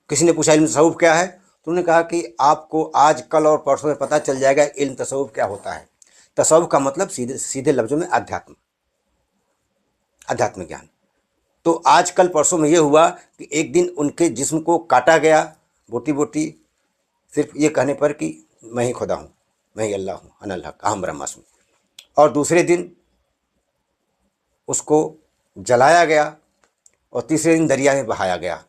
किसी ने पूछा इल्म तसव्वुफ क्या है, तो उन्होंने कहा कि आपको आज कल और परसों में पता चल जाएगा इल्म तसव्वुफ क्या होता है। तसव्वुफ का मतलब सीधे सीधे लफ्जों में अध्यात्म, अध्यात्म ज्ञान। तो आज कल परसों में ये हुआ कि एक दिन उनके जिस्म को काटा गया बोटी बोटी, सिर्फ ये कहने पर कि मैं ही खुदा हूँ, मैं ही अल्लाह हूँ, अनल हक अहम ब्रह्मास्मि। और दूसरे दिन उसको जलाया गया और तीसरे दिन दरिया में बहाया गया।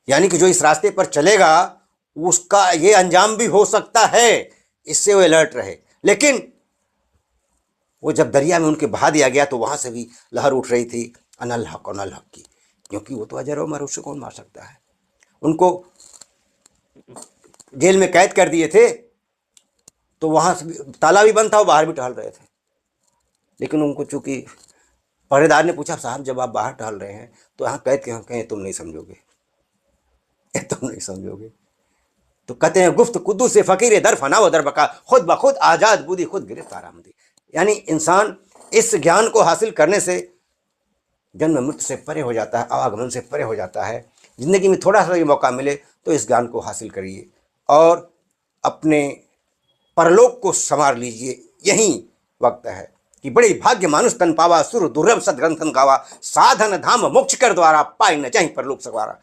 यानी कि जो इस रास्ते पर चलेगा उसका ये अंजाम भी हो सकता है, इससे वो अलर्ट रहे। लेकिन वो जब दरिया में उनके बहा दिया गया तो वहाँ से भी लहर उठ रही थी अनल हक की, क्योंकि वो तो अजर व अमर, उससे कौन मार सकता है। उनको जेल में कैद कर दिए थे तो वहाँ से ताला भी बंद था, वो बाहर भी टहल रहे थे। लेकिन उनको चूंकि पहरेदार ने पूछा साहब जब आप बाहर टहल रहे हैं तो यहाँ कैद क्यों, कहें तुम नहीं समझोगे, तुम नहीं समझोगे। तो कहते हैं गुफ्त कुद्दू से फ़कीर दर फना व दर बका, खुद ब खुद आज़ाद बूदी खुद गिरफ्तार आमदी। यानी इंसान इस ज्ञान को हासिल करने से जन्म मृत्यु से परे हो जाता है, आवागमन से परे हो जाता है। ज़िंदगी में थोड़ा सा भी मौका मिले तो इस ज्ञान को हासिल करिए और अपने परलोक को संवार लीजिए। यही वक्त है कि बड़ी भाग्य मानुष तन पावा, सुर दुर्लभ सदग्रंथन गावा, साधन धाम मोक्ष कर द्वारा, पाई न जाहि परलोक सवारा।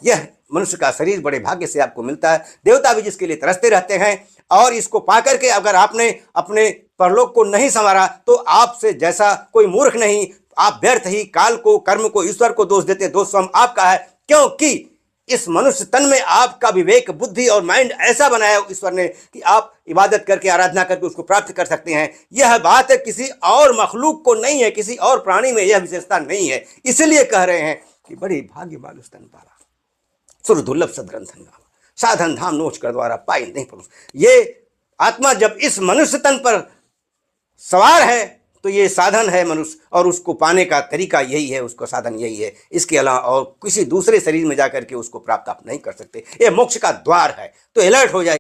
यह मनुष्य का शरीर बड़े भाग्य से आपको मिलता है, देवता भी जिसके लिए तरसते रहते हैं। और इसको पाकर के अगर आपने अपने परलोक को नहीं संवारा तो आपसे जैसा कोई मूर्ख नहीं, आप व्यर्थ ही काल को, कर्म को, ईश्वर को दोष देते। दोष स्वयं आपका है, क्योंकि इस मनुष्य तन में आपका विवेक, बुद्धि और माइंड ऐसा बनाया ईश्वर ने कि आप इबादत करके, आराधना करके उसको प्राप्त कर सकते हैं। यह बात किसी और मखलूक को नहीं है, किसी और प्राणी में यह विशेषता नहीं है। इसलिए कह रहे हैं कि बड़ी भाग्य मानुष तन पाला, सुर दुर्लभ सदग्रंथन गावा, साधन धाम नोच कर द्वारा पाई नहीं परोस। ये आत्मा जब इस मनुष्य तन पर सवार है तो ये साधन है मनुष्य, और उसको पाने का तरीका यही है, उसका साधन यही है। इसके अलावा और किसी दूसरे शरीर में जाकर के उसको प्राप्त आप नहीं कर सकते। ये मोक्ष का द्वार है। तो अलर्ट हो जाए।